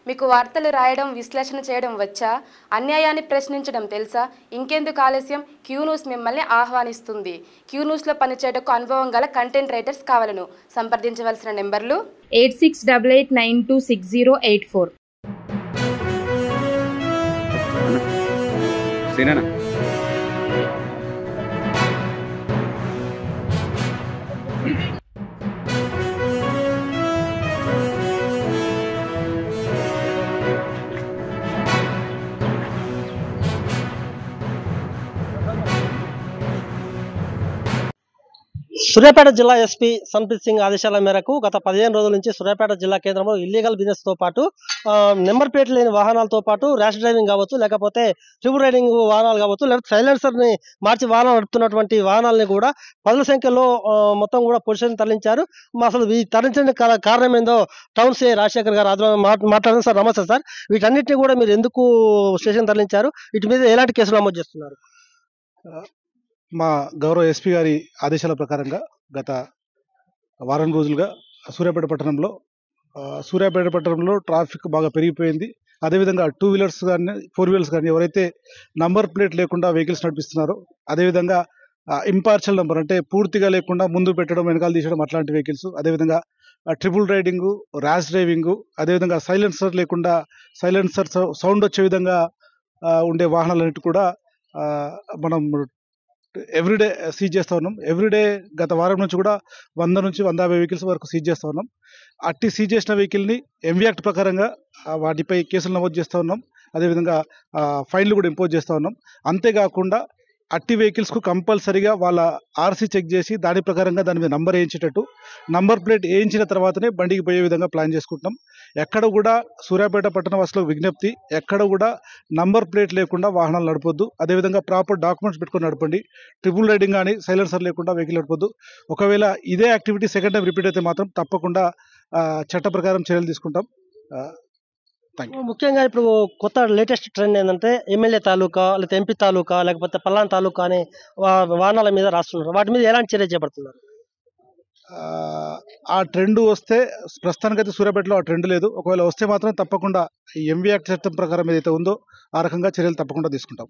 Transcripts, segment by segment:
మీకు వార్తలు రాయడం, విశ్లేషణ చేయడం వచ్చా? అన్యాయాన్ని ప్రశ్నించడం తెలుసా? ఇంకెందుకు ఆలస్యం? క్యూ న్యూస్ మిమ్మల్ని ఆహ్వానిస్తుంది. క్యూ న్యూస్లో పనిచేయడానికి అనుభవం గల కంటెంట్ రైటర్స్ కావాలను. సంప్రదించవలసిన నెంబర్లు 8688926084. సూర్యాపేట జిల్లా ఎస్పీ సంప్రీత్ సింగ్ ఆదేశాల మేరకు గత 15 రోజుల నుంచి సూర్యాపేట జిల్లా కేంద్రంలో ఇల్లీగల్ బిజినెస్ తో పాటు నెంబర్ ప్లేట్ లేని వాహనాలతో పాటు ర్యాష్ డ్రైవింగ్ కావచ్చు, లేకపోతే ట్రిపుల్ రైడింగ్ వాహనాలు కావచ్చు, లేకపోతే సైలెన్సర్ ని మార్చి వాహనాలు నడుపుతున్నటువంటి వాహనాలని కూడా పదుల సంఖ్యలో మొత్తం కూడా పోలీసులను తరలించారు. అసలు ఈ తరలించిన కారణం ఏందో టౌన్ సిఐ రాజశేఖర్ గారు మాట్లాడారు. సార్ నమస్తే సార్, వీటన్నిటిని కూడా మీరు ఎందుకు స్టేషన్ తరలించారు? వీటి మీద ఎలాంటి కేసులు నమోదు చేస్తున్నారు? మా గౌరవ ఎస్పీ గారి ఆదేశాల ప్రకారంగా గత వారం రోజులుగా సూర్యాపేట పట్టణంలో ట్రాఫిక్ బాగా పెరిగిపోయింది. అదేవిధంగా 2 వీలర్స్ కానీ 4 వీలర్స్ కానీ ఎవరైతే నంబర్ ప్లేట్ లేకుండా వెహికల్స్ నడిపిస్తున్నారో, అదేవిధంగా ఇంపార్షియల్ నంబర్ అంటే పూర్తిగా లేకుండా ముందు పెట్టడం, వెనకాల తీసడం అట్లాంటి వెహికల్స్, అదేవిధంగా ట్రిపుల్ రైడింగ్, ర్యాష్ డ్రైవింగ్, అదేవిధంగా సైలెన్సర్ లేకుండా సైలెన్సర్ సౌండ్ వచ్చే విధంగా ఉండే వాహనాలన్నిటి కూడా మనం ఎవ్రీడే సీజ్ చేస్తూ ఉన్నాం. ఎవ్రీడే గత వారం నుంచి కూడా 100 నుంచి 150 వెహికల్స్ వరకు సీజ్ చేస్తూ ఉన్నాం. అట్టి సీజ్ చేసిన వెహికల్ని ఎంవీ యాక్ట్ ప్రకారంగా వాటిపై కేసులు నమోదు చేస్తూ ఉన్నాం. అదేవిధంగా ఫైన్లు కూడా ఇంపోజ్ చేస్తూ ఉన్నాం. అంతేకాకుండా అట్టి వెహికల్స్కు కంపల్సరీగా వాళ్ళ ఆర్సీ చెక్ చేసి దాని ప్రకారంగా దాని మీద నంబర్ వేయించేటట్టు, నంబర్ ప్లేట్ వేయించిన తర్వాతనే బండికి పోయే విధంగా ప్లాన్ చేసుకుంటున్నాం. ఎక్కడ కూడా సూర్యాపేట పట్టణ వాసులకు విజ్ఞప్తి, ఎక్కడ కూడా నంబర్ ప్లేట్ లేకుండా వాహనాలు నడపొద్దు. అదేవిధంగా ప్రాపర్ డాక్యుమెంట్స్ పెట్టుకొని నడపండి. ట్రిపుల్ రైడింగ్ కానీ సైలెన్సర్ లేకుండా వెహికల్ నడపొద్దు. ఒకవేళ ఇదే యాక్టివిటీ సెకండ్ టైం రిపీట్ అయితే మాత్రం తప్పకుండా చట్ట ప్రకారం చర్యలు తీసుకుంటాం. ముఖ్యంగా ఇప్పుడు కొత్త లేటెస్ట్ ట్రెండ్ ఏంటంటే ఎమ్మెల్యే తాలూకా, లేకపోతే ఎంపీ తాలూకా, లేకపోతే పల్లాన్ తాలూకా అనే వాహనాల మీద రాస్తున్నారు. వాటి మీద ఎలాంటి చర్య చేపడుతున్నారు? ఆ ట్రెండ్ వస్తే, ప్రస్తుతానికైతే సూర్యాపేటలో ఆ ట్రెండ్ లేదు. ఒకవేళ వస్తే మాత్రం తప్పకుండా ఈ ఎంవీ యాక్ట్ చట్టం ప్రకారం ఏదైతే ఉందో ఆ రకంగా చర్యలు తప్పకుండా తీసుకుంటాం.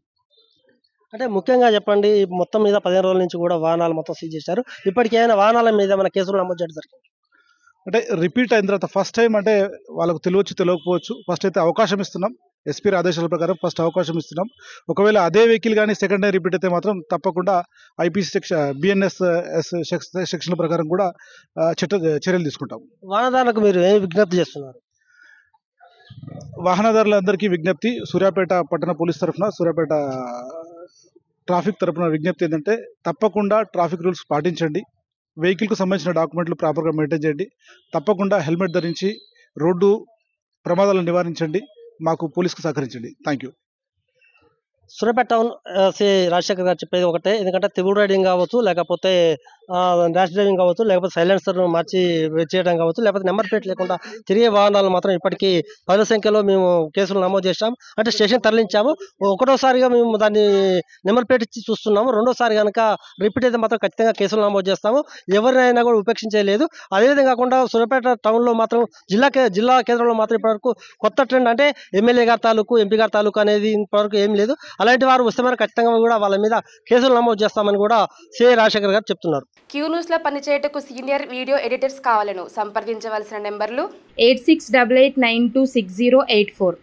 అంటే ముఖ్యంగా చెప్పండి, మొత్తం మీద 15 రోజుల నుంచి కూడా వాహనాలు మొత్తం సీజ్ చేశారు. ఇప్పటికైనా వాహనాల మీద మన కేసులు నమోదు చేయడం జరిగింది. అంటే రిపీట్ అయిన తర్వాత ఫస్ట్ టైం అంటే వాళ్ళకు తెలియకపోవచ్చు. ఫస్ట్ అయితే అవకాశం ఇస్తున్నాం. ఎస్పీ ఆదేశాల ప్రకారం ఫస్ట్ అవకాశం ఇస్తున్నాం. ఒకవేళ అదే వెహికల్ కానీ సెకండ్ టైం రిపీట్ అయితే మాత్రం తప్పకుండా ఐపీసీ BNS సెక్షన్ ప్రకారం కూడా చర్యలు తీసుకుంటాం. వాహనదారులకు మీరు ఏం విజ్ఞప్తి చేస్తున్నారు? వాహనదారులందరికీ విజ్ఞప్తి, సూర్యాపేట పట్టణ పోలీస్ తరఫున, సూర్యాపేట ట్రాఫిక్ తరఫున విజ్ఞప్తి ఏంటంటే తప్పకుండా ట్రాఫిక్ రూల్స్ పాటించండి. వెహికల్కు సంబంధించిన డాక్యుమెంట్లు ప్రాపర్గా మెయింటైన్ చేయండి. తప్పకుండా హెల్మెట్ ధరించి రోడ్డు ప్రమాదాలను నివారించండి. మాకు పోలీసుకు సహకరించండి. Thank you. Suryapet town CI Rajasekhar గారు చెప్పేది ఒకటే, ఎందుకంటే ట్రిపుల్ రైడింగ్ కావచ్చు, లేకపోతే ర్యాష్ డ్రైవింగ్ కావచ్చు, లేకపోతే సైలెన్సర్ మార్చి చేయడం కావచ్చు, లేకపోతే నెంబర్ ప్లేట్ లేకుండా తిరిగే వాహనాలు మాత్రం ఇప్పటికీ 10 సంఖ్యలో మేము కేసులు నమోదు చేసాం. అంటే స్టేషన్ తరలించాము. ఒకటోసారిగా మేము దాన్ని నెంబర్ ప్లేట్ ఇచ్చి చూస్తున్నాము. రెండోసారి కనుక రిపీట్ అయితే మాత్రం ఖచ్చితంగా కేసులు నమోదు చేస్తాము. ఎవరినైనా కూడా ఉపేక్షించలేదు. అదేవిధంగా కాకుండా సూర్యాపేట టౌన్లో మాత్రం జిల్లా కేంద్రంలో మాత్రం ఇప్పటివరకు కొత్త ట్రెండ్ అంటే ఎమ్మెల్యే గారి తాలూకు, ఎంపీ గారి తాలూకు అనేది ఇప్పటివరకు ఏం లేదు. అలాంటి వారు వస్తే మరి ఖచ్చితంగా కూడా వాళ్ళ మీద కేసులు నమోదు చేస్తామని కూడా సిఐ రాజశేఖర్ గారు చెప్తున్నారు. క్యూ న్యూస్ లో పనిచేయటకు సీనియర్ వీడియో ఎడిటర్స్ కావాలను. సంప్రదించవలసిన నెంబర్లు 8688926084.